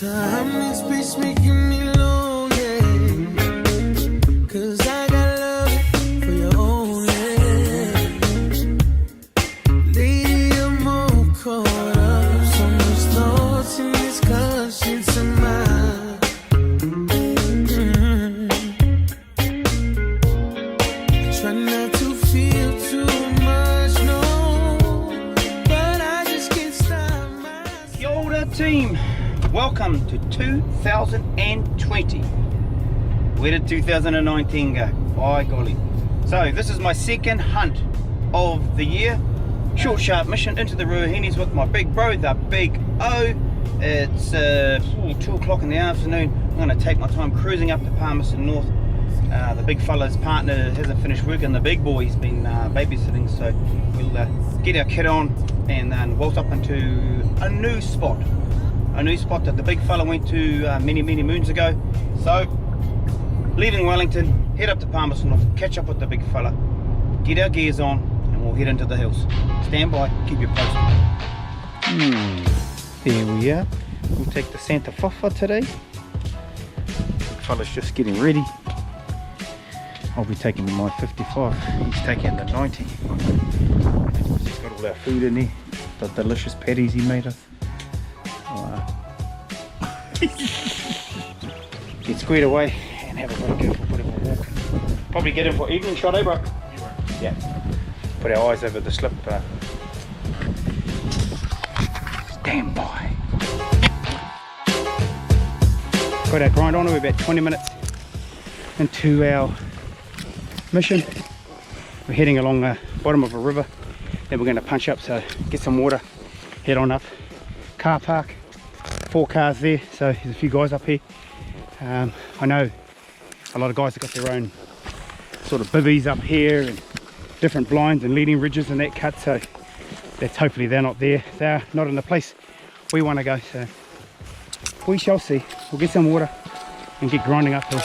Time and space making me lonely, 'cause I got love for you only. Lady, I'm all caught up, so much thoughts in this conscience of mine. I try not to feel too much, no, but I just can't stop myself. Kia ora team, welcome to 2020. Where did 2019 go? By golly. So this is my second hunt of the year. Short sharp mission into the Ruahines with my big bro, the Big O. It's 2 o'clock in the afternoon. I'm going to take my time cruising up to Palmerston North. The big fella's partner hasn't finished work and the big boy's been babysitting, so we'll get our kit on and then waltz up into a new spot that the big fella went to many moons ago. So leaving Wellington, head up to Palmerston North, catch up with the big fella, get our gears on, and we'll head into the hills. Stand by, keep you posted. There we are. We'll take the Santa Fafa today. Big fella's just getting ready. I'll be taking my 55. He's taking the 90. He's got all our food in there. The delicious patties he made us. Get squared away and have a bit of a walk. Probably get in for evening shot, eh bro? Yeah. Put our eyes over the slip. Stand by. Got our grind on. We're about 20 minutes into our mission. We're heading along the bottom of a river. Then we're going to punch up, so get some water, head on up. Car park, 4 cars there, so there's a few guys up here. I know a lot of guys have got their own sort of bivvies up here and different blinds and leading ridges and that cut, so that's hopefully they're not there. They're not in the place we want to go, so we shall see. We'll get some water and get grinding uphill.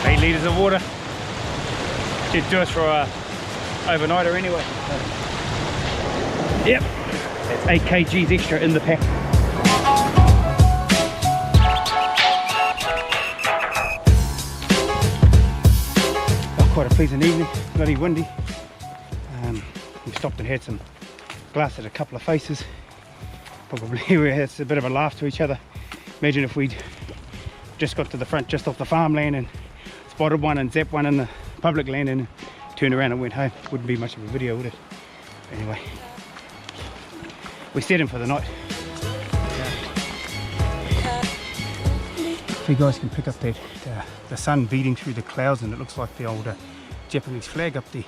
8 litres of water. Should do us for a overnighter anyway. So, yep, that's 8 kgs extra in the pack. Oh, quite a pleasant evening, bloody windy. We stopped and had some glass at a couple of faces. Probably we had a bit of a laugh to each other. Imagine if we'd just got to the front just off the farmland and spotted one and zapped one in the public land and turned around and went home. Wouldn't be much of a video, would it? Anyway, we set him for the night. If you guys can pick up that the sun beating through the clouds, and it looks like the old Japanese flag up there.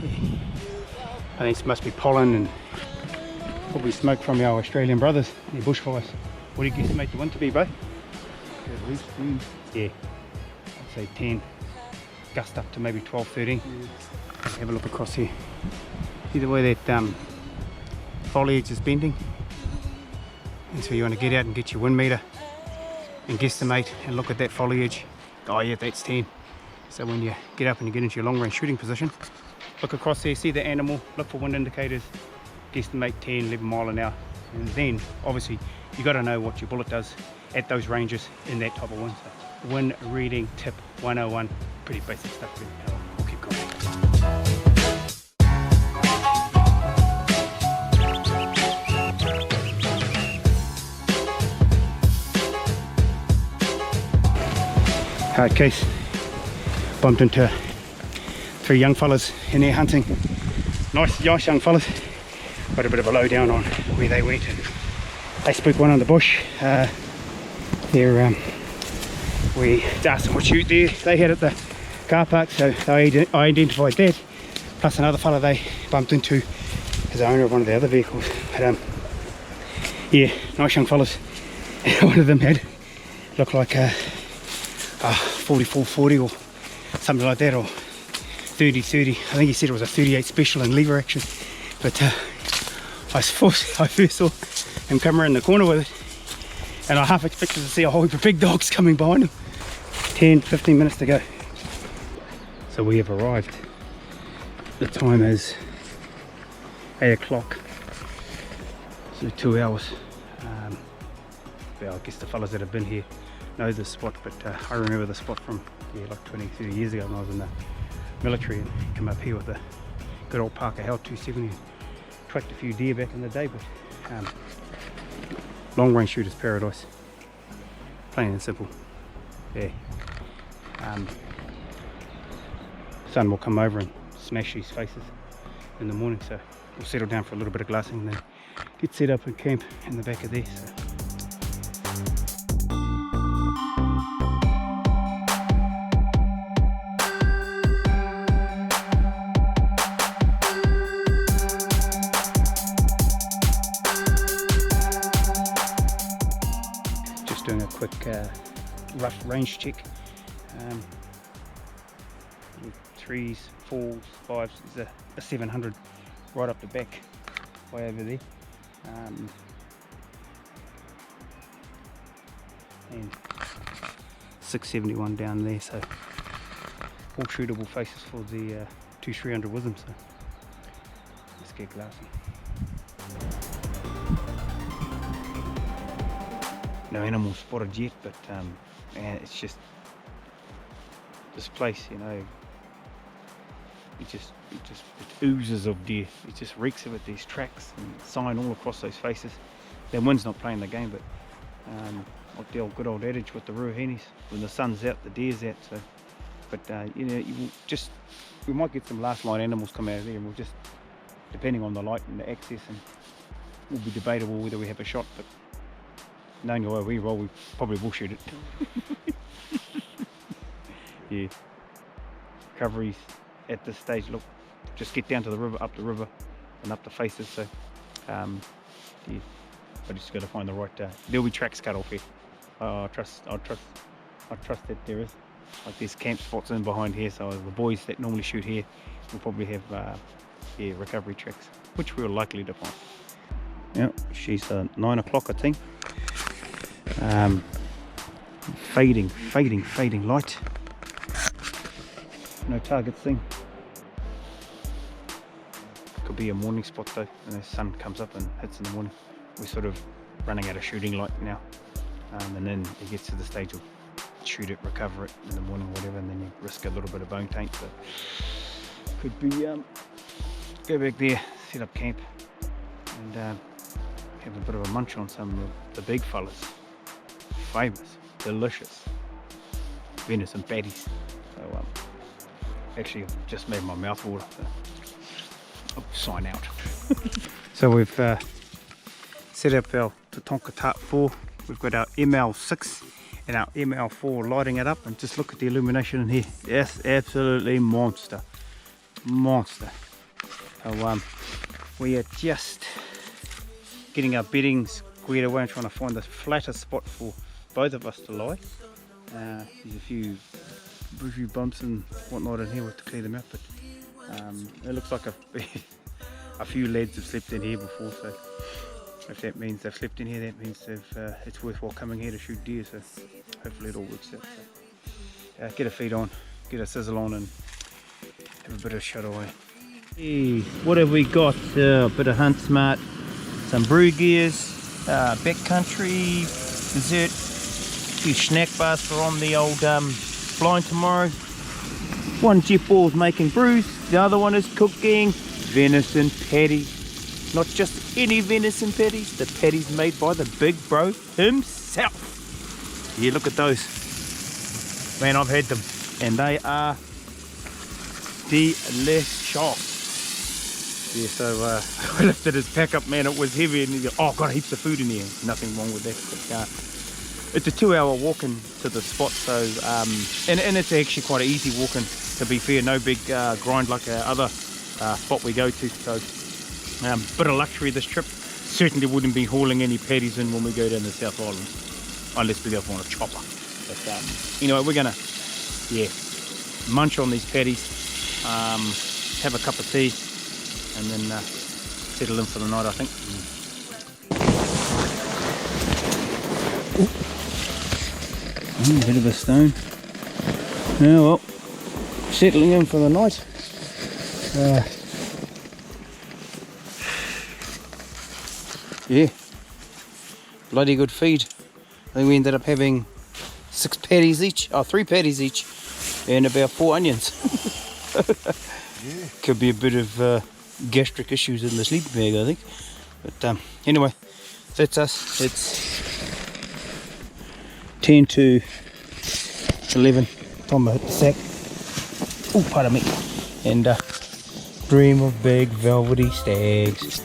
Yeah. I think it must be pollen and probably smoke from our Australian brothers, their bushfires. What do you guesstimate the wind to be, bro? At least 10. Yeah, I'd say 10. Gust up to maybe 12, 13. Yeah. Have a look across here. See the way that foliage is bending? And so you want to get out and get your wind meter and guesstimate and look at that foliage. Oh yeah, that's 10. So when you get up and you get into your long range shooting position, look across there, see the animal, look for wind indicators, guesstimate 10, 11 mile an hour. And then obviously you got to know what your bullet does at those ranges in that type of wind. So, wind reading tip 101, pretty basic stuff. We'll keep going. Hard case. Bumped into 3 young fellas in there hunting. Nice young fellas. Got a bit of a lowdown on where they went, and they spooked one on the bush. We asked them what shoot there they had at the car park, so I identified that. Plus another fella they bumped into as the owner of one of the other vehicles. But yeah, nice young fellas. One of them had looked like a 44-40 or something like that, or 30-30. I think he said it was a 38 special in lever action. But I first saw him come around the corner with it, and I half expected to see a whole heap of big dogs coming behind him. 10-15 minutes to go. So we have arrived. the time is 8 o'clock, so 2 hours. Well, I guess the fellas that have been here know this spot, but I remember the spot from like 20-30 years ago when I was in the military and come up here with a good old Parker Held 270. Tracked a few deer back in the day, but long range shooter's paradise, plain and simple. Yeah. Sun will come over and smash these faces in the morning, so we'll settle down for a little bit of glassing and then get set up and camp in the back of there. So. Just doing a quick rough range check. 3s, 4s, 5s, there's a 700 right up the back, way over there, and 671 down there, so all shootable faces for the 2300 with them, so let's get glassing. No animal spotted yet, but man, it's just this place, you know, it oozes of deer. It just reeks of it. These tracks and sign all across those faces. The wind's not playing the game, but like the good old adage with the Ruahines, when the sun's out, the deer's out. So, but you know, we might get some last line animals come out of there, and we'll just, depending on the light and the access, and will be debatable whether we have a shot. But knowing the way we roll, we probably will shoot it. Yeah, recoveries at this stage, look, just get down to the river, up the river and up the faces. So yeah, I just got to find the right there'll be tracks cut off here. I trust that there is, like there's camp spots in behind here, so the boys that normally shoot here will probably have yeah, recovery tracks, which we're likely to find. Yeah, she's 9 o'clock, I think. Fading light. No target thing. Could be a morning spot though, and the sun comes up and hits in the morning. We're sort of running out of shooting light now, and then it gets to the stage of shoot it, recover it in the morning, whatever, and then you risk a little bit of bone taint. So could be go back there, set up camp, and have a bit of a munch on some of the big fellas. Famous, delicious venison patties. So actually I've just made my mouth water, so I'll sign out. So we've set up our Tatonka Tart 4. We've got our ML6 and our ML4 lighting it up, and just look at the illumination in here. Yes, absolutely monster. So we are just getting our bedding squared away and trying to find the flattest spot for both of us to lie. There's a few bumps and whatnot in here. We'll have to clear them out, but it looks like a few lads have slept in here before, so if that means they've slept in here, that means it's worthwhile coming here to shoot deer, so hopefully it all works out. So, get a feed on, get a sizzle on, and have a bit of shut away. Hey, what have we got? A bit of Hunt Smart, some brew gears, backcountry, dessert, a few snack bars for on the old blind tomorrow. One Jeff Ball's making brews, the other one is cooking venison patties. Not just any venison patties, the patties made by the big bro himself. Yeah, look at those. Man, I've had them and they are delicious. Yeah, so I lifted his pack up, man, it was heavy, and he goes, oh, got heaps of food in here. Nothing wrong with that, but it's a 2-hour walk in to the spot, so and it's actually quite an easy walk in, to be fair. No big grind like our other spot we go to, so bit of luxury this trip. Certainly wouldn't be hauling any paddies in when we go down the South Island, unless we go on a chopper. But anyway, we're gonna munch on these paddies, have a cup of tea, and then settle in for the night, I think. A bit of a stone. Yeah, well, settling in for the night. Yeah, bloody good feed. I think we ended up having 6 patties each, 3 patties each, and about 4 onions. Could be a bit of gastric issues in the sleeping bag, I think. But anyway, that's us. It's 10 to 11. Time I hit the sack. Oh, pardon me. And dream of big velvety stags.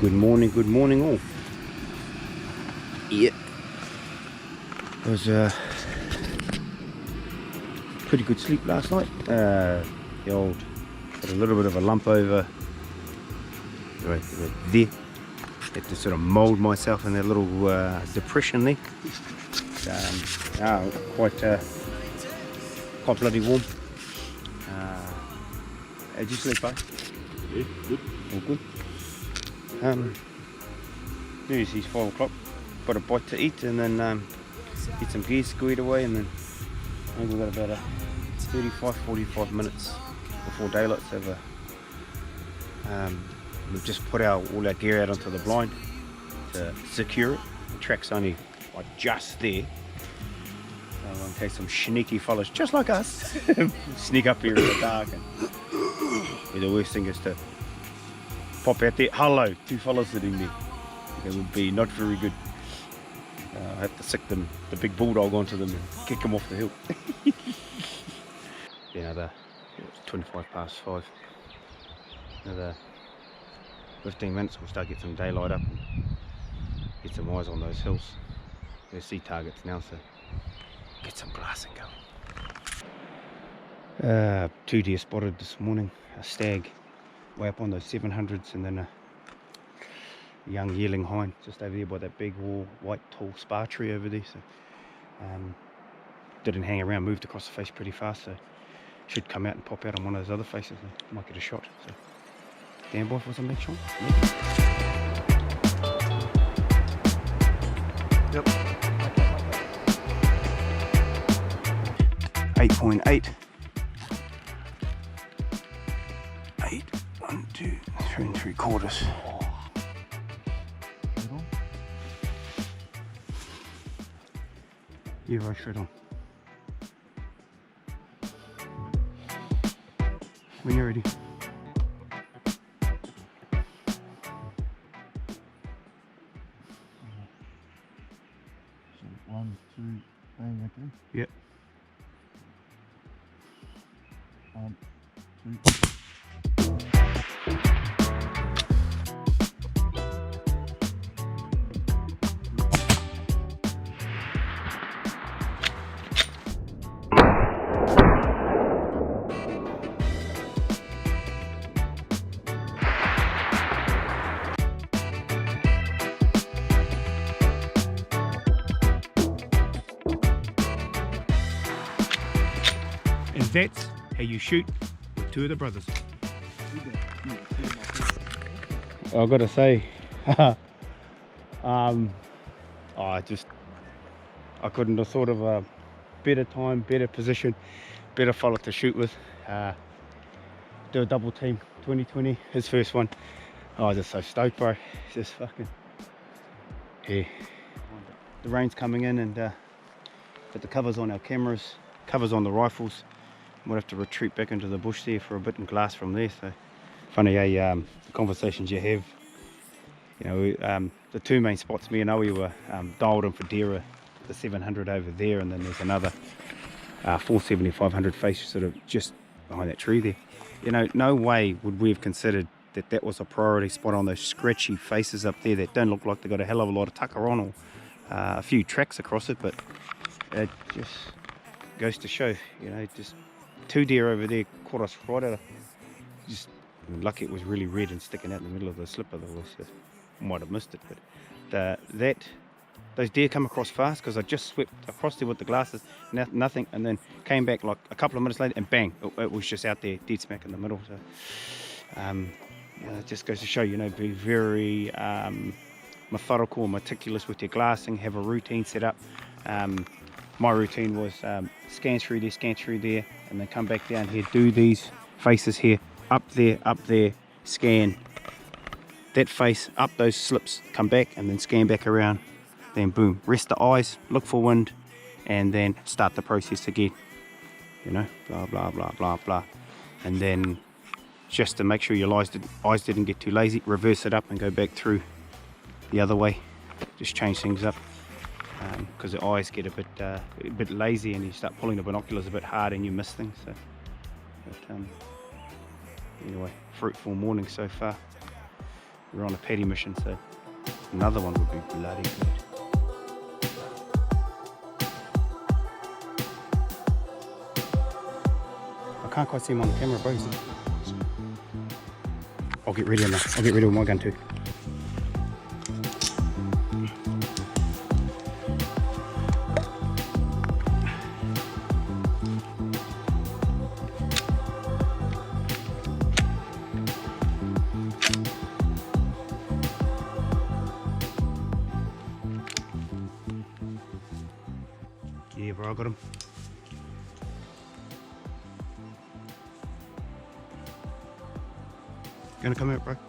Good morning all. Yeah. It was pretty good sleep last night. The old, got a little bit of a lump over right there. Had to sort of mould myself in that little depression there. Quite bloody warm. How'd you sleep, eh? Yeah, good. All good. News is 5 o'clock. Got a bite to eat and then get some gears squared away, and then I think we've got about 35-45 minutes before daylight. So we've just put all our gear out onto the blind to secure it. The track's only like just there. So in case some sneaky fellas just like us sneak up here in the dark, and the worst thing is to pop out there, hello, 2 fellas sitting there. It would be not very good. I have to sick them, the big bulldog onto them and kick them off the hill. Another 25 past 5. Another 15 minutes we'll start getting some daylight up and get some eyes on those hills. They see targets now, so get some glassing going. 2 deer spotted this morning, a stag way up on those 700s, and then a young yearling hind just over there by that big white tall spar tree over there. So didn't hang around, moved across the face pretty fast, so should come out and pop out on one of those other faces and might get a shot. So stand by for some next shot. Yep. 8.8. 8, 1, 2, 3 3/4. Yeah, right straight on. When you're ready. So 1, 2, bang again. Yep. 1, 2. And that's how you shoot with 2 of the brothers. I've got to say, I couldn't have thought of a better time, better position, better fella to shoot with. Do a double team 2020, his first one. I was just so stoked, bro. Just fucking, yeah. The rain's coming in, and put the covers on our cameras, covers on the rifles. We'll have to retreat back into the bush there for a bit and glass from there. So funny, the conversations you have. You know, the 2 main spots me and Owie were dialed in for deer, the 700 over there, and then there's another 470, 500 face sort of just behind that tree there. You know, no way would we have considered that that was a priority spot on those scratchy faces up there that don't look like they've got a hell of a lot of tucker on, or a few tracks across it, but it just goes to show, you know, just 2 deer over there caught us right out of, just lucky it was really red and sticking out in the middle of the slip, otherwise might have missed it. But those deer come across fast, because I just swept across there with the glasses, nothing, and then came back like a couple of minutes later and bang, it was just out there dead smack in the middle. So you know, it just goes to show, you know, be very methodical and meticulous with your glassing, have a routine set up. my routine was scan through there, and then come back down here, do these faces here, up there, scan that face, up those slips, come back, and then scan back around, then boom, rest the eyes, look for wind, and then start the process again, you know, blah blah blah blah blah. And then just to make sure your eyes didn't get too lazy, reverse it up and go back through the other way. Just change things up, because the eyes get a bit lazy and you start pulling the binoculars a bit hard and you miss things. So but, anyway, fruitful morning so far. We're on a paddy mission, so another one would be bloody good. I can't quite see him on the camera, bro. Is it? I'll get ready on that. I'll get ready with my gun too. Yeah, bro, I got him. Gonna come out, bro? Up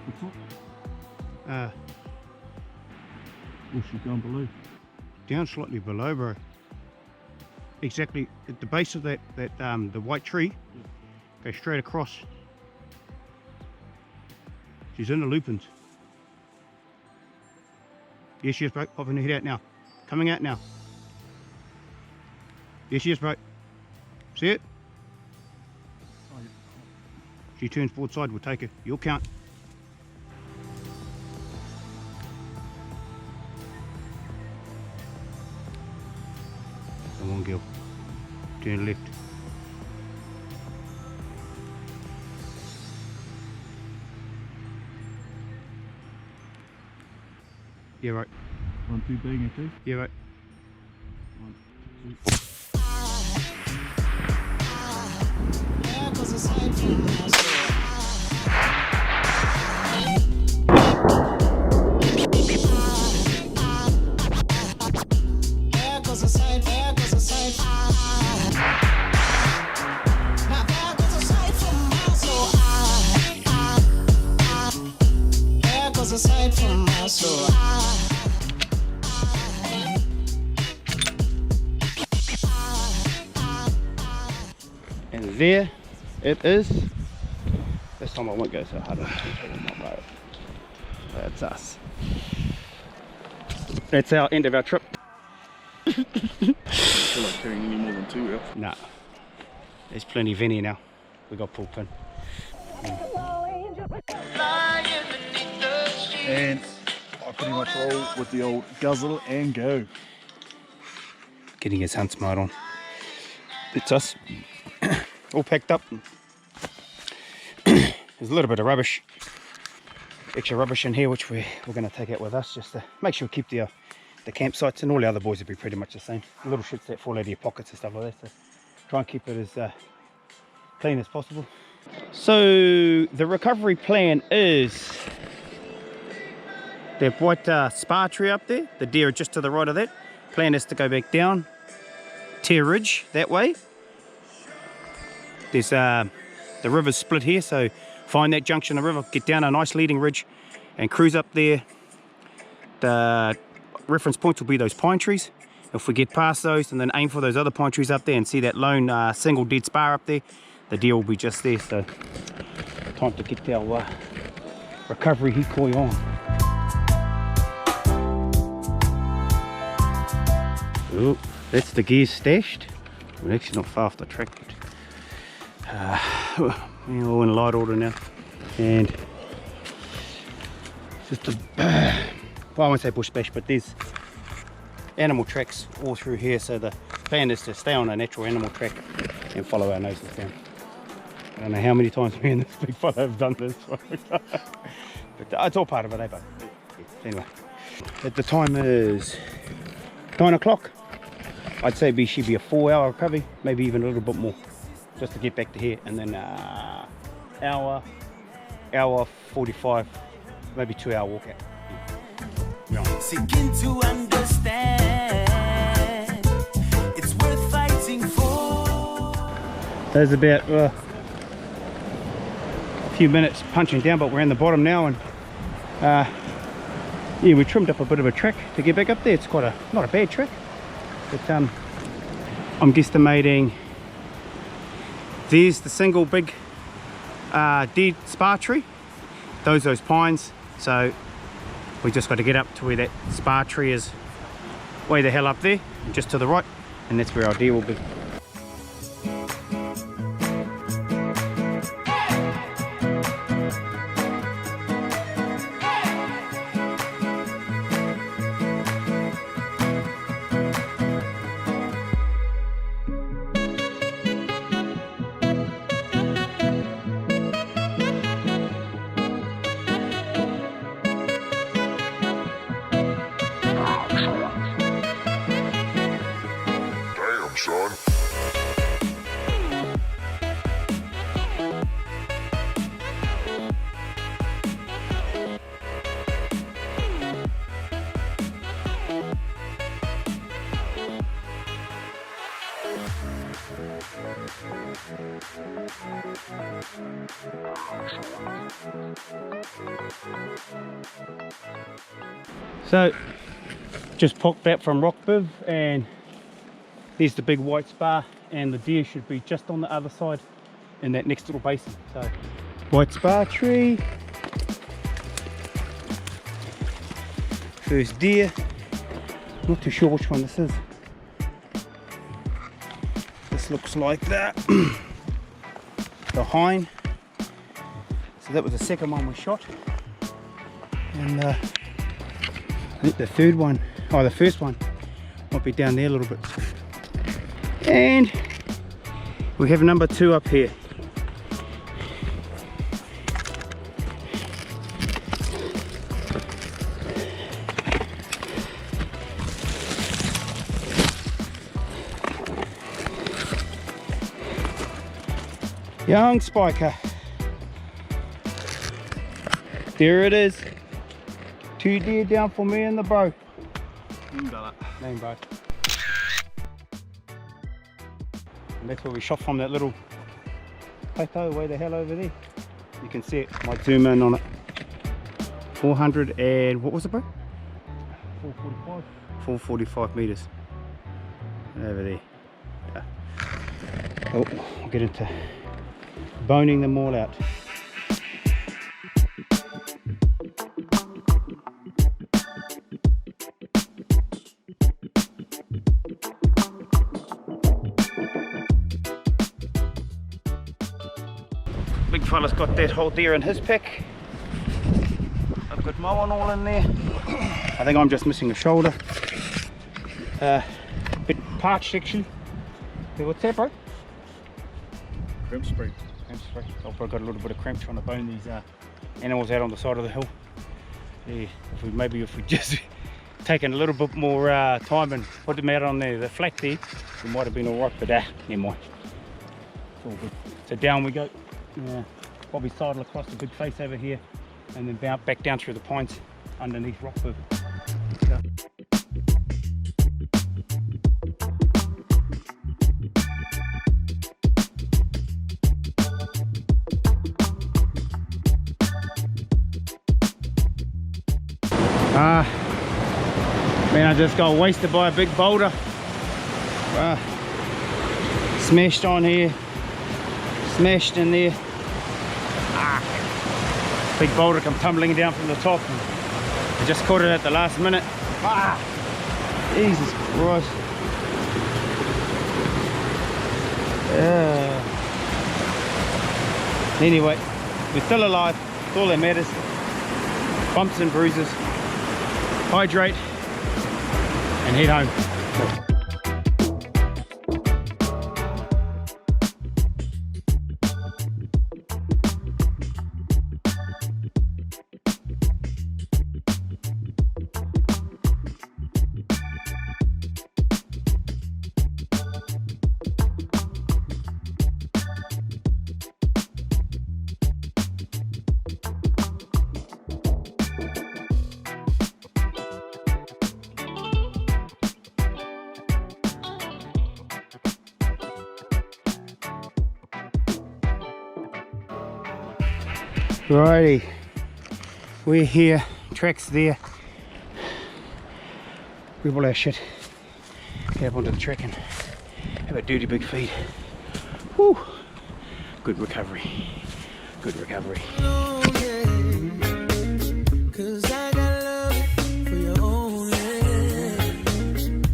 the top? Or should down below? Down slightly below, bro. Exactly at the base of the white tree. Go straight across. She's in the lupins. Yes, she is, bro. Popping her head out now. Coming out now. Yes, she is, bro. See it? Oh, yeah. She turns forward side, we'll take her. You'll count. Come on, girl. Turn left. Yeah, right. 1, 2, bang, okay? Yeah, right. 1, 2. Aside from my soul. And there it is. This time I won't go so hard. That's us. That's our end of our trip. I feel like carrying any more than 2 out. Nah, there's plenty of any now. We got pull pin. And I pretty much roll with the old guzzle and go. Getting his hunt smart on. It's us. All packed up. There's a little bit of rubbish. Extra rubbish in here which we're going to take out with us just to make sure we keep the campsites, and all the other boys will be pretty much the same. Little shits that fall out of your pockets and stuff like that. So try and keep it as clean as possible. So the recovery plan is that white spar tree up there, the deer are just to the right of that. Plan is to go back down Tear Ridge that way. There's the river's split here, so find that junction of the river, get down a nice leading ridge and cruise up there. The reference points will be those pine trees. If we get past those and then aim for those other pine trees up there and see that lone single dead spar up there, the deer will be just there. So time to get our recovery decoy on. Oh, that's the gear stashed. We're actually not far off the track, but we're all in light order now. And just a, well, I won't say bush bash, but there's animal tracks all through here. So the plan is to stay on a natural animal track and follow our noses down. I don't know how many times me and this big fella have done this, but it's all part of it, eh? But anyway, at the time is 9 o'clock. I'd say she'd be a 4-hour recovery, maybe even a little bit more, just to get back to here, and then hour 45, maybe 2-hour walk out. Yeah. Seeking to understand There's about a few minutes punching down, but we're in the bottom now, and yeah, we trimmed up a bit of a track to get back up there. It's quite not a bad track, but I'm guesstimating there's the single big dead spar tree, those pines, so we just got to get up to where that spar tree is, way the hell up there, just to the right, and that's where our deer will be. Son. So just popped back from rock biv, and there's the big white spar, and the deer should be just on the other side in that next little basin. So white spar tree, first deer, not too sure which one this is. This looks like that. The hind. So that was the second one we shot, and I think the third one, oh the first one might be down there a little bit. And we have number 2 up here. Young spiker. There it is. 2 deer down for me and the bow. Name bow. And that's where we shot from, that little plateau way the hell over there. You can see it. Might zoom in on it. 400 and what was it, bro? 445. 445 meters. Over there. Yeah. Oh, we'll get into boning them all out. Big fella's got that whole deer in his pack. I've got my one all in there. I think I'm just missing a shoulder. Bit parched actually. Hey, what's that, bro? Crimp spray. Cramp spray. I've got a little bit of cramp trying to bone these animals out on the side of the hill. Yeah, if we just taken a little bit more time and put them out on the flat there, we might have been alright, but never mind. It's all good. So down we go. Probably sidle across the big face over here, and then bounce back down through the pines underneath rock biv. Man, I just got wasted by a big boulder. Smashed on here, smashed in there. Big boulder come tumbling down from the top. I just caught it at the last minute. Jesus Christ. Anyway, we're still alive. It's all that matters. Bumps and bruises. Hydrate and head home. Righty, we're here, track's there. Grab all our shit, get up onto the track and have a dirty big feed. Whew. Good recovery, good recovery. Cause I got love for your own head.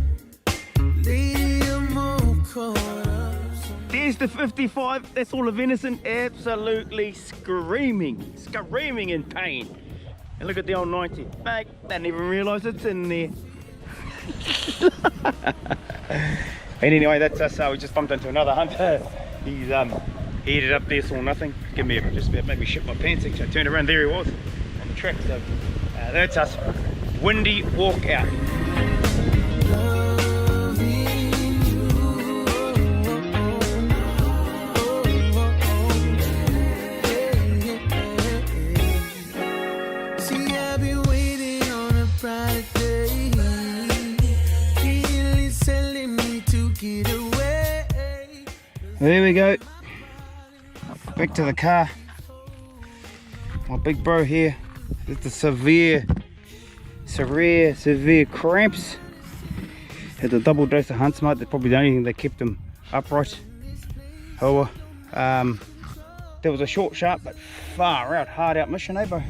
Lady, I'm all caught up. There's the 55, that's all of venison, absolutely screaming in pain. And look at the old 90, mate, didn't even realise it's in there. And anyway, that's us. We just bumped into another hunter. He's headed up there, saw nothing. Give me just about made me shit my pants. Actually, I turned around, there he was on the track. So that's us. Windy walk out. See, I've been waiting on a bright day. Feelings telling me to get away. There we go. Back to the car. My big bro here. It's the severe cramps. Had a double dose of Hunt Smart. That's probably the only thing that kept him upright. Oh, there was a short, sharp, but far out, hard out mission, eh, bro?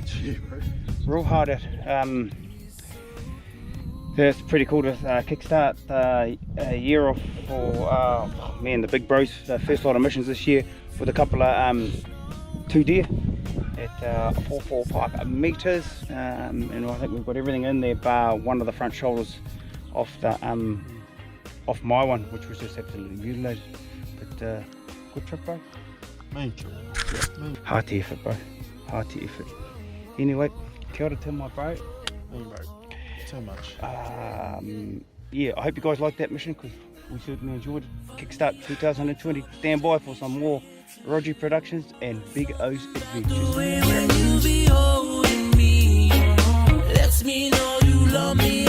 Real hard out. That's pretty cool to kickstart a year off for me and the big bros. First lot of missions this year with a couple of 2 deer at 445 meters, and I think we've got everything in there bar one of the front shoulders off the off my one, which was just absolutely mutilated. But good trip, bro. Hearty effort, bro. Hearty effort. Anyway, kia ora to my bro. So much. Yeah, I hope you guys liked that mission because we certainly enjoyed it. Kickstart 2020. Stand by for some more Roger Productions and Big O's Adventures. When you be holding me, lets me know you love me.